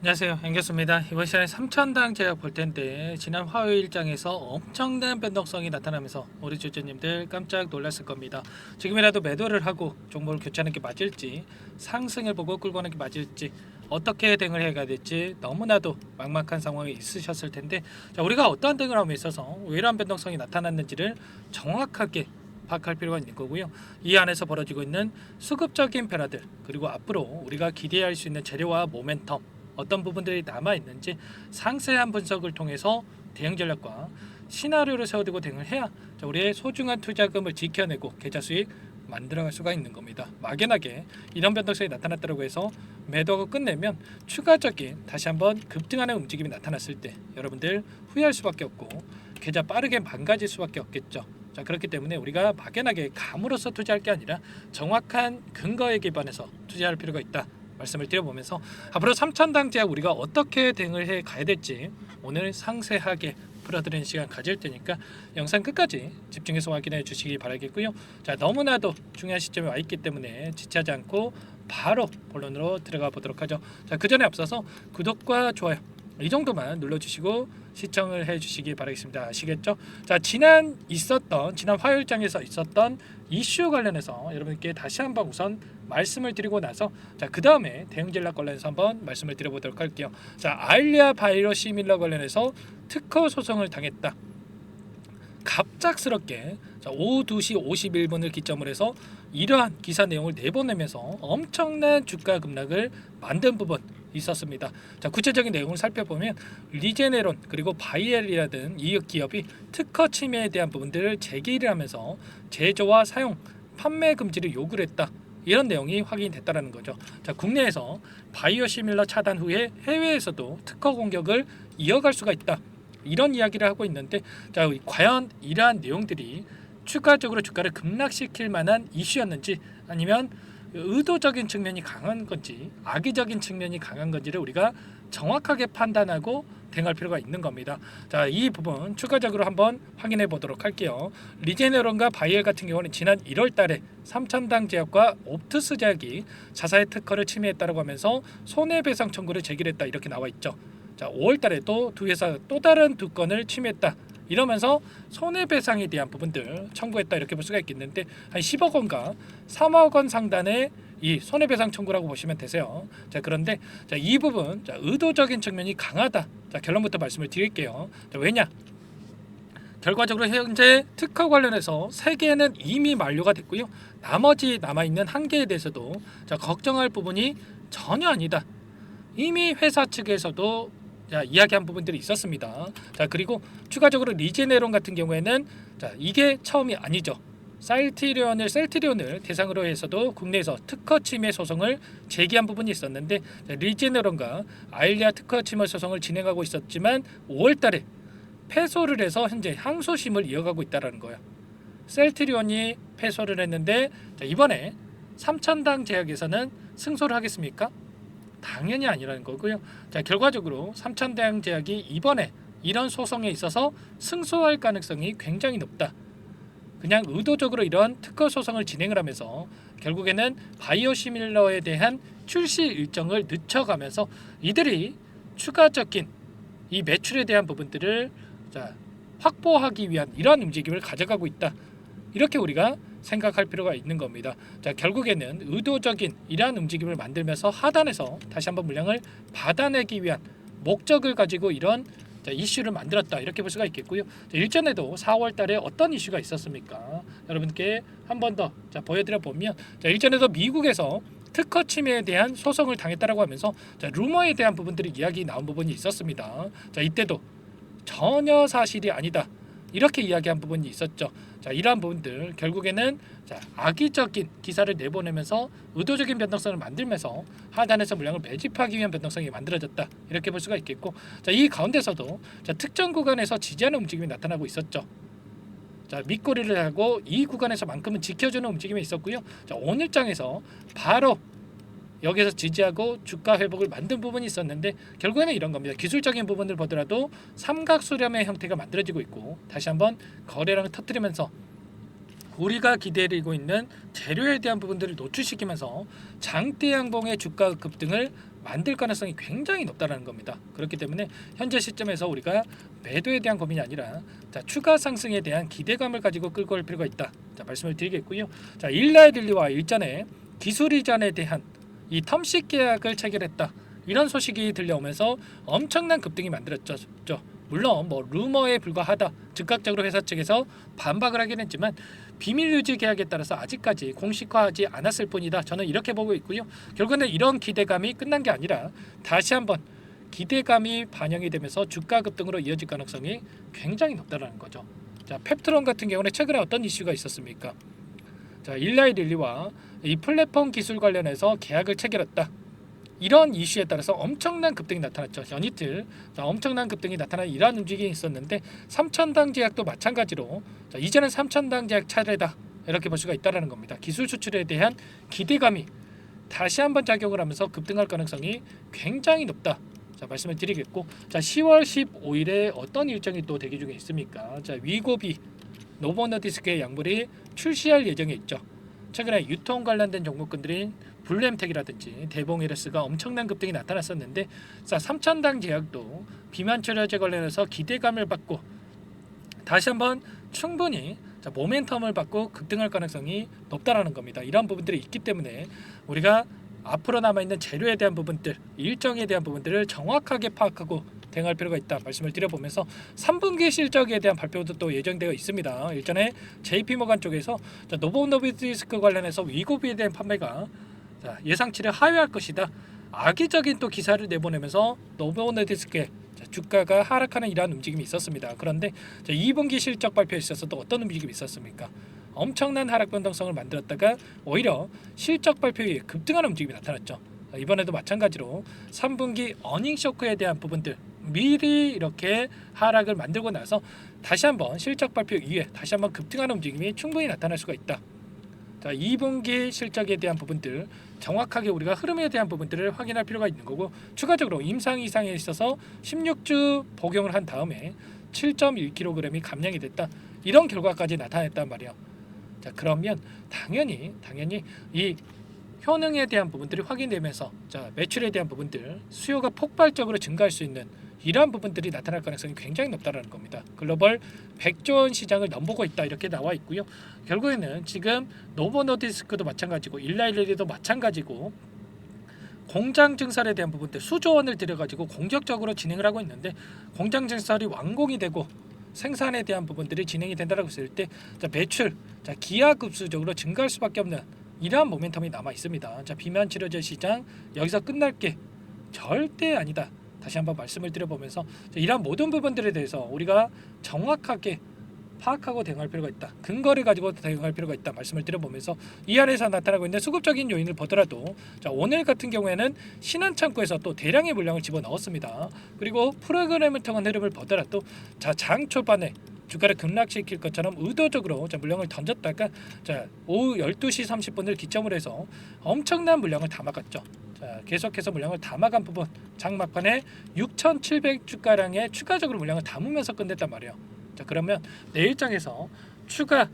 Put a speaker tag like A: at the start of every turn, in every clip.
A: 안녕하세요, 앵겼습니다. 이번 시간에 3천당 제약 볼 텐데 지난 화요일장에서 엄청난 변동성이 나타나면서 우리 주주님들 깜짝 놀랐을 겁니다. 지금이라도 매도를 하고 종목을 교체하는 게 맞을지, 상승을 보고 끌고 가는 게 맞을지, 어떻게 대응을 해야 될지 너무나도 막막한 상황이 있으셨을 텐데, 자, 우리가 어떠한 대응을 함에 있어서 왜 이러한 변동성이 나타났는지를 정확하게 파악할 필요가 있는 거고요. 이 안에서 벌어지고 있는 수급적인 변화들, 그리고 앞으로 우리가 기대할 수 있는 재료와 모멘텀, 어떤 부분들이 남아 있는지 상세한 분석을 통해서 대응 전략과 시나리오를 세워두고 대응을 해야 우리의 소중한 투자금을 지켜내고 계좌 수익 만들어갈 수가 있는 겁니다. 막연하게 이런 변동성이 나타났다고 해서 매도하고 끝내면 추가적인 다시 한번 급등하는 움직임이 나타났을 때 여러분들 후회할 수밖에 없고 계좌 빠르게 망가질 수밖에 없겠죠. 자, 그렇기 때문에 우리가 막연하게 감으로써 투자할 게 아니라 정확한 근거에 기반해서 투자할 필요가 있다 말씀을 드려보면서 앞으로 3천당 제약 우리가 어떻게 대응을 해 가야 될지 오늘 상세하게 풀어드리는 시간 가질 테니까 영상 끝까지 집중해서 확인해 주시기 바라겠고요. 자, 너무나도 중요한 시점에 와 있기 때문에 지체하지 않고 바로 본론으로 들어가 보도록 하죠. 자, 그 전에 앞서서 구독과 좋아요 이 정도만 눌러주시고 시청을 해주시기 바라겠습니다. 아시겠죠? 자, 지난 화요일장에서 있었던 이슈 관련해서 여러분께 다시 한번 우선 말씀을 드리고 나서 그 다음에 대응 전략 관련해서 한번 말씀을 드려보도록 할게요. 자, 아일리아 바이오시밀러 관련해서 특허 소송을 당했다. 갑작스럽게 오후 2시 51분을 기점으로 해서 이러한 기사 내용을 내보내면서 엄청난 주가 급락을 만든 부분 있었습니다. 자, 구체적인 내용을 살펴보면 리제네론 그리고 바이엘이라 등 이익 기업이 특허 침해에 대한 부분들을 제기를 하면서 제조와 사용, 판매 금지를 요구를 했다. 이런 내용이 확인됐다라는 거죠. 자, 국내에서 바이오시밀러 차단 후에 해외에서도 특허 공격을 이어갈 수가 있다. 이런 이야기를 하고 있는데, 자, 과연 이러한 내용들이 추가적으로 주가를 급락시킬 만한 이슈였는지 아니면 의도적인 측면이 강한 건지 악의적인 측면이 강한 건지를 우리가 정확하게 판단하고 대응할 필요가 있는 겁니다. 자, 이 부분 추가적으로 한번 확인해 보도록 할게요. 리제네론과 바이엘 같은 경우는 지난 1월 달에 3천당 제약과 옵투스 제약이 자사의 특허를 침해했다고 하면서 손해배상 청구를 제기했다 이렇게 나와 있죠. 자, 5월 달에 또 두 회사 또 다른 두 건을 침해했다. 이러면서 손해배상에 대한 부분들 청구했다 이렇게 볼 수가 있겠는데 한 10억 원과 3억 원 상단의 이 손해배상 청구라고 보시면 되세요. 자, 그런데 이 부분 의도적인 측면이 강하다. 자, 결론부터 말씀을 드릴게요. 자, 왜냐? 결과적으로 현재 특허 관련해서 3개는 이미 만료가 됐고요. 나머지 남아있는 1개에 대해서도 걱정할 부분이 전혀 아니다. 이미 회사 측에서도 이야기한 부분들이 있었습니다. 자, 그리고 추가적으로 리제네론 같은 경우에는 이게 처음이 아니죠. 셀트리온을 대상으로 해서도 국내에서 특허 침해 소송을 제기한 부분이 있었는데 리제네론과 아일리아 특허 침해 소송을 진행하고 있었지만 5월달에 패소를 해서 현재 항소심을 이어가고 있다는 거예요. 셀트리온이 패소를 했는데 이번에 3천당 제약에서는 승소를 하겠습니까? 당연히 아니라는 거고요. 자, 결과적으로 3천당 제약이 이번에 이런 소송에 있어서 승소할 가능성이 굉장히 높다. 그냥 의도적으로 이런 특허 소송을 진행을 하면서 결국에는 바이오시밀러에 대한 출시 일정을 늦춰가면서 이들이 추가적인 이 매출에 대한 부분들을 확보하기 위한 이러한 움직임을 가져가고 있다. 이렇게 우리가 생각할 필요가 있는 겁니다. 자, 결국에는 의도적인 이러한 움직임을 만들면서 하단에서 다시 한번 물량을 받아내기 위한 목적을 가지고 이런 이슈를 만들었다 이렇게 볼 수가 있겠고요. 일전에도 4월 달에 어떤 이슈가 있었습니까? 여러분께 한 번 더 보여드려 보면 일전에도 미국에서 특허 침해에 대한 소송을 당했다라고 하면서 루머에 대한 부분들이 이야기 나온 부분이 있었습니다. 자, 이때도 전혀 사실이 아니다. 이렇게 이야기한 부분이 있었죠. 자, 이러한 부분들 결국에는 악의적인 기사를 내보내면서 의도적인 변동성을 만들면서 하단에서 물량을 매집하기 위한 변동성이 만들어졌다. 이렇게 볼 수가 있겠고, 이 가운데서도 특정 구간에서 지지하는 움직임이 나타나고 있었죠. 밑꼬리를 하고 이 구간에서만큼은 지켜주는 움직임이 있었고요. 오늘장에서 바로 여기서 지지하고 주가 회복을 만든 부분이 있었는데 결국에는 이런 겁니다. 기술적인 부분을 보더라도 삼각 수렴의 형태가 만들어지고 있고 다시 한번 거래량을 터뜨리면서 우리가 기다리고 있는 재료에 대한 부분들을 노출시키면서 장대 양봉의 주가 급등을 만들 가능성이 굉장히 높다는 겁니다. 그렇기 때문에 현재 시점에서 우리가 매도에 대한 고민이 아니라 자, 추가 상승에 대한 기대감을 가지고 끌고 올 필요가 있다. 자, 말씀을 드리겠고요. 자, 일라이릴리와 일전에 기술 이전에 대한 이 텀식 계약을 체결했다. 이런 소식이 들려오면서 엄청난 급등이 만들어졌죠. 물론 뭐 루머에 불과하다. 즉각적으로 회사 측에서 반박을 하긴 했지만 비밀 유지 계약에 따라서 아직까지 공식화하지 않았을 뿐이다. 저는 이렇게 보고 있고요. 결국에는 이런 기대감이 끝난 게 아니라 다시 한번 기대감이 반영이 되면서 주가 급등으로 이어질 가능성이 굉장히 높다는 거죠. 자, 펩트론 같은 경우는 최근에 어떤 이슈가 있었습니까? 자, 일라이릴리와 이 플랫폼 기술 관련해서 계약을 체결했다. 이런 이슈에 따라서 엄청난 급등이 나타났죠. 연이틀 엄청난 급등이 나타난 이러한 움직임이 있었는데 3,000당 제약도 마찬가지로 이제는 3,000당 제약 차례다 이렇게 볼 수가 있다는 겁니다. 기술 수출에 대한 기대감이 다시 한번 작용을 하면서 급등할 가능성이 굉장히 높다. 자, 말씀을 드리겠고, 자, 10월 15일에 어떤 일정이 또 대기 중에 있습니까? 자, 위고비 노보노디스크의 약물이 출시할 예정에 있죠. 최근에 유통 관련된 종목군들인 블루엠텍이라든지 대봉에르스가 엄청난 급등이 나타났었는데, 자, 3,000당 제약도 비만 치료제 관련해서 기대감을 받고 다시 한번 충분히 자, 모멘텀을 받고 급등할 가능성이 높다라는 겁니다. 이런 부분들이 있기 때문에 우리가 앞으로 남아있는 재료에 대한 부분들, 일정에 대한 부분들을 정확하게 파악하고 대응할 필요가 있다 말씀을 드려보면서 3분기 실적에 대한 발표도 또 예정되어 있습니다. 일전에 JP모간 쪽에서 노보노비디스크 관련해서 위고비에 대한 판매가 예상치를 하회할 것이다. 악의적인 또 기사를 내보내면서 노보노디스크의 주가가 하락하는 이러한 움직임이 있었습니다. 그런데 2분기 실적 발표에 있어서 또 어떤 움직임이 있었습니까? 엄청난 하락 변동성을 만들었다가 오히려 실적 발표 이후에 급등하는 움직임이 나타났죠. 이번에도 마찬가지로 3분기 어닝 쇼크에 대한 부분들 미리 이렇게 하락을 만들고 나서 다시 한번 실적 발표 이후에 다시 한번 급등하는 움직임이 충분히 나타날 수가 있다. 자, 2분기 실적에 대한 부분들 정확하게 우리가 흐름에 대한 부분들을 확인할 필요가 있는 거고, 추가적으로 임상 이상에 있어서 16주 복용을 한 다음에 7.1kg이 감량이 됐다. 이런 결과까지 나타냈단 말이에요. 자, 그러면 당연히 이 효능에 대한 부분들이 확인되면서 자, 매출에 대한 부분들 수요가 폭발적으로 증가할 수 있는 이러한 부분들이 나타날 가능성이 굉장히 높다는 겁니다. 글로벌 100조 원 시장을 넘보고 있다 이렇게 나와 있고요. 결국에는 지금 노보노디스크도 마찬가지고 일라이릴리도 마찬가지고 공장 증설에 대한 부분들 수조 원을 들여가지고 공격적으로 진행을 하고 있는데, 공장 증설이 완공이 되고 생산에 대한 부분들이 진행이 된다고 했을 때 매출 기하급수적으로 증가할 수밖에 없는 이러한 모멘텀이 남아 있습니다. 자, 비만 치료제 시장 여기서 끝날 게 절대 아니다. 다시 한번 말씀을 드려보면서 이러한 모든 부분들에 대해서 우리가 정확하게 파악하고 대응할 필요가 있다. 근거를 가지고 대응할 필요가 있다. 말씀을 드려보면서 이 안에서 나타나고 있는 수급적인 요인을 보더라도 자, 오늘 같은 경우에는 신한창고에서 또 대량의 물량을 집어넣었습니다. 그리고 프로그램을 통한 흐름을 보더라도 자, 장 초반에 주가를 급락시킬 것처럼 의도적으로 물량을 던졌다가 자, 오후 12시 30분을 기점으로 해서 엄청난 물량을 담아갔죠. 자, 계속해서 물량을 담아간 부분 장 막판에 6,700주가량의 추가적으로 물량을 담으면서 끝냈단 말이에요. 자, 그러면 내일장에서 추가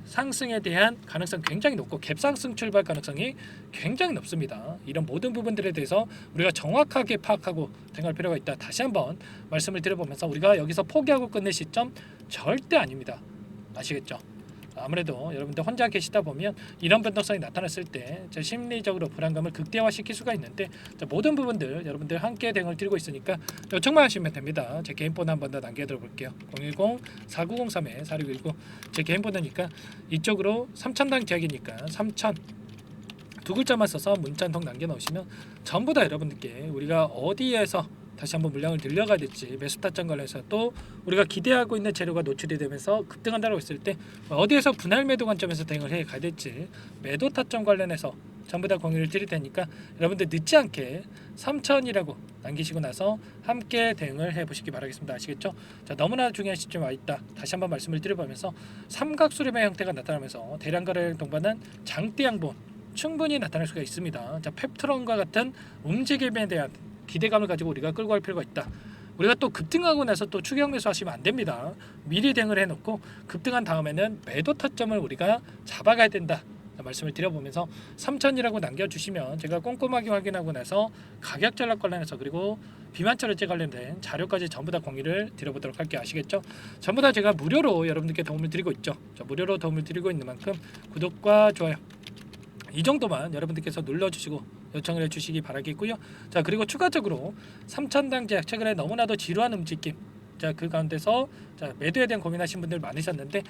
A: 상승에 대한 가능성 굉장히 높고 갭상승 출발 가능성이 굉장히 높습니다. 이런 모든 부분들에 대해서 우리가 정확하게 파악하고 대응할 필요가 있다. 다시 한번 말씀을 드려보면서 우리가 여기서 포기하고 끝낼 시점 절대 아닙니다. 아시겠죠? 아무래도 여러분들 혼자 계시다 보면 이런 변동성이 나타났을 때 심리적으로 불안감을 극대화시킬 수가 있는데, 모든 부분들 여러분들 함께 대응을 드리고 있으니까 요청만 하시면 됩니다. 제 개인 번호 한 번 더 남겨드려 볼게요. 010-4903-4619 제 개인 번호니까 이쪽으로 3,000당 제약이니까 3,000 두 글자만 써서 문자 한 통 남겨놓으시면 전부 다 여러분들께 우리가 어디에서 다시 한번 물량을 늘려가야 될지, 매수 타점 관련해서 또 우리가 기대하고 있는 재료가 노출이 되면서 급등한다고 했을 때 어디에서 분할 매도 관점에서 대응을 해 가야 될지, 매도 타점 관련해서 전부 다 공유를 드릴 테니까 여러분들 늦지 않게 3,000이라고 남기시고 나서 함께 대응을 해보시기 바라겠습니다. 아시겠죠? 자, 너무나 중요한 시점에 와 있다. 다시 한번 말씀을 드려보면서 삼각수렴의 형태가 나타나면서 대량 거래를 동반한 장대 양봉 충분히 나타날 수가 있습니다. 자, 펩트론과 같은 움직임에 대한 기대감을 가지고 우리가 끌고 갈 필요가 있다. 우리가 또 급등하고 나서 또 추격 매수하시면 안 됩니다. 미리 대응을 해놓고 급등한 다음에는 매도 타점을 우리가 잡아가야 된다. 말씀을 드려보면서 3천이라고 남겨주시면 제가 꼼꼼하게 확인하고 나서 가격 전략 관련해서 그리고 비만철저제 관련된 자료까지 전부 다 공유를 드려보도록 할게요. 아시겠죠? 전부 다 제가 무료로 여러분들께 도움을 드리고 있죠. 무료로 도움을 드리고 있는 만큼 구독과 좋아요 이 정도만 여러분들께서 눌러주시고 요청을 해주시기 바라겠고요. 자, 그리고 추가적으로 3천당 제약 최근에 너무나도 지루한 움직임, 자, 그 가운데서 자, 매도에 대한 고민하신 분들 많으셨는데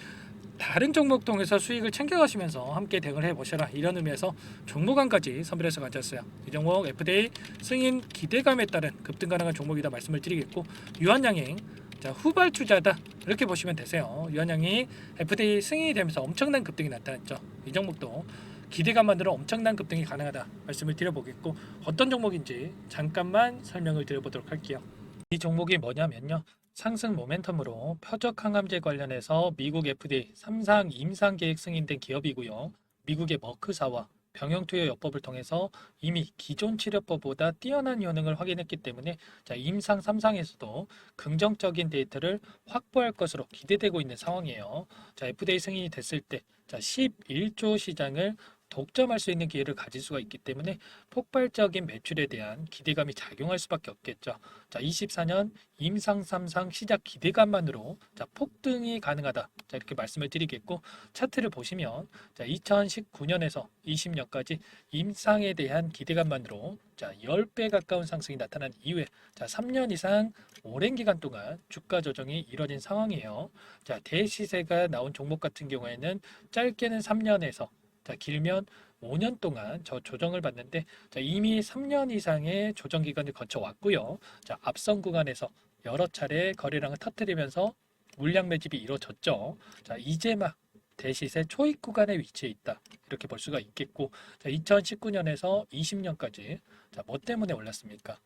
A: 다른 종목 통해서 수익을 챙겨가시면서 함께 대응을 해보셔라, 이런 의미에서 종목안까지 선별해서 가져왔어요. 이 종목 FDA 승인 기대감에 따른 급등 가능한 종목이다 말씀을 드리겠고, 유한양행 자, 후발 투자다 이렇게 보시면 되세요. 유한양이 FDA 승인이 되면서 엄청난 급등이 나타났죠. 이 종목도 기대감만으로 엄청난 급등이 가능하다 말씀을 드려보겠고, 어떤 종목인지 잠깐만 설명을 드려보도록 할게요. 이 종목이 뭐냐면요, 상승 모멘텀으로 표적 항암제 관련해서 미국 FDA 3상 임상 계획 승인된 기업이고요. 미국의 머크사와 병용투여 요법을 통해서 이미 기존 치료법보다 뛰어난 효능을 확인했기 때문에 자, 임상 3상에서도 긍정적인 데이터를 확보할 것으로 기대되고 있는 상황이에요. 자, FDA 승인이 됐을 때 자, 11조 시장을 독점할 수 있는 기회를 가질 수가 있기 때문에 폭발적인 매출에 대한 기대감이 작용할 수밖에 없겠죠. 자, 24년 임상 3상 시작 기대감만으로 자, 폭등이 가능하다. 자, 이렇게 말씀을 드리겠고, 차트를 보시면 자, 2019년에서 20년까지 임상에 대한 기대감만으로 자, 10배 가까운 상승이 나타난 이후에 자, 3년 이상 오랜 기간 동안 주가 조정이 이뤄진 상황이에요. 자, 대시세가 나온 종목 같은 경우에는 짧게는 3년에서 자, 길면 5년 동안 저 조정을 받는데 자, 이미 3년 이상의 조정 기간을 거쳐 왔고요. 자, 앞선 구간에서 여러 차례 거래량을 터뜨리면서 물량 매집이 이루어졌죠. 자, 이제 막 대시세 초입 구간에 위치해 있다. 이렇게 볼 수가 있겠고, 자, 2019년에서 20년까지 자, 뭐 때문에 올랐습니까?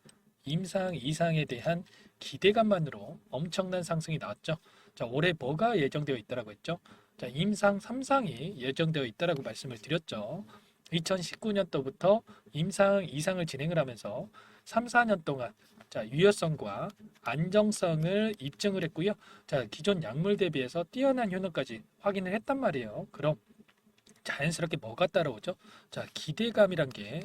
A: 임상 이상에 대한 기대감만으로 엄청난 상승이 나왔죠. 자, 올해 뭐가 예정되어 있다라고 했죠? 자, 임상 3상이 예정되어 있다라고 말씀을 드렸죠. 2019년도부터 임상 2상을 진행을 하면서 3, 4년 동안 자, 유효성과 안정성을 입증을 했고요. 자, 기존 약물 대비해서 뛰어난 효능까지 확인을 했단 말이에요. 그럼 자연스럽게 뭐가 따라오죠? 자, 기대감이란 게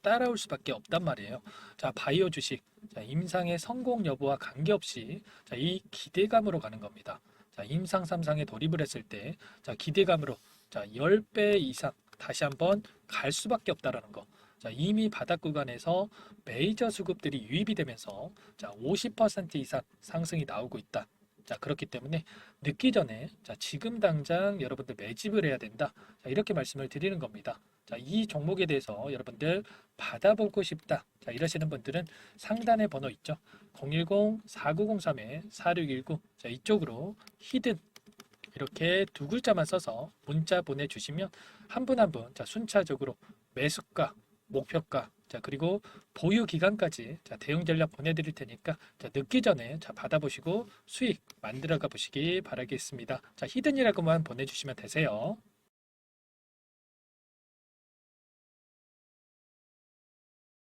A: 따라올 수밖에 없단 말이에요. 자, 바이오 주식 자, 임상의 성공 여부와 관계없이 자, 이 기대감으로 가는 겁니다. 자, 임상 3상에 돌입을 했을 때 자, 기대감으로 자, 10배 이상 다시 한번 갈 수밖에 없다라는 거. 자, 이미 바닥 구간에서 메이저 수급들이 유입이 되면서 자, 50% 이상 상승이 나오고 있다. 자, 그렇기 때문에 늦기 전에 자, 지금 당장 여러분들 매집을 해야 된다. 자, 이렇게 말씀을 드리는 겁니다. 자, 이 종목에 대해서 여러분들 받아보고 싶다. 자, 이러시는 분들은 상단에 번호 있죠. 010-4903-4619. 자, 이쪽으로 히든 이렇게 두 글자만 써서 문자 보내주시면 한 분 한 분 자, 순차적으로 매수가, 목표가, 자, 그리고 보유 기간까지 자, 대응 전략 보내드릴 테니까 자, 늦기 전에 자, 받아보시고 수익 만들어가 보시기 바라겠습니다. 자, 히든이라고만 보내주시면 되세요.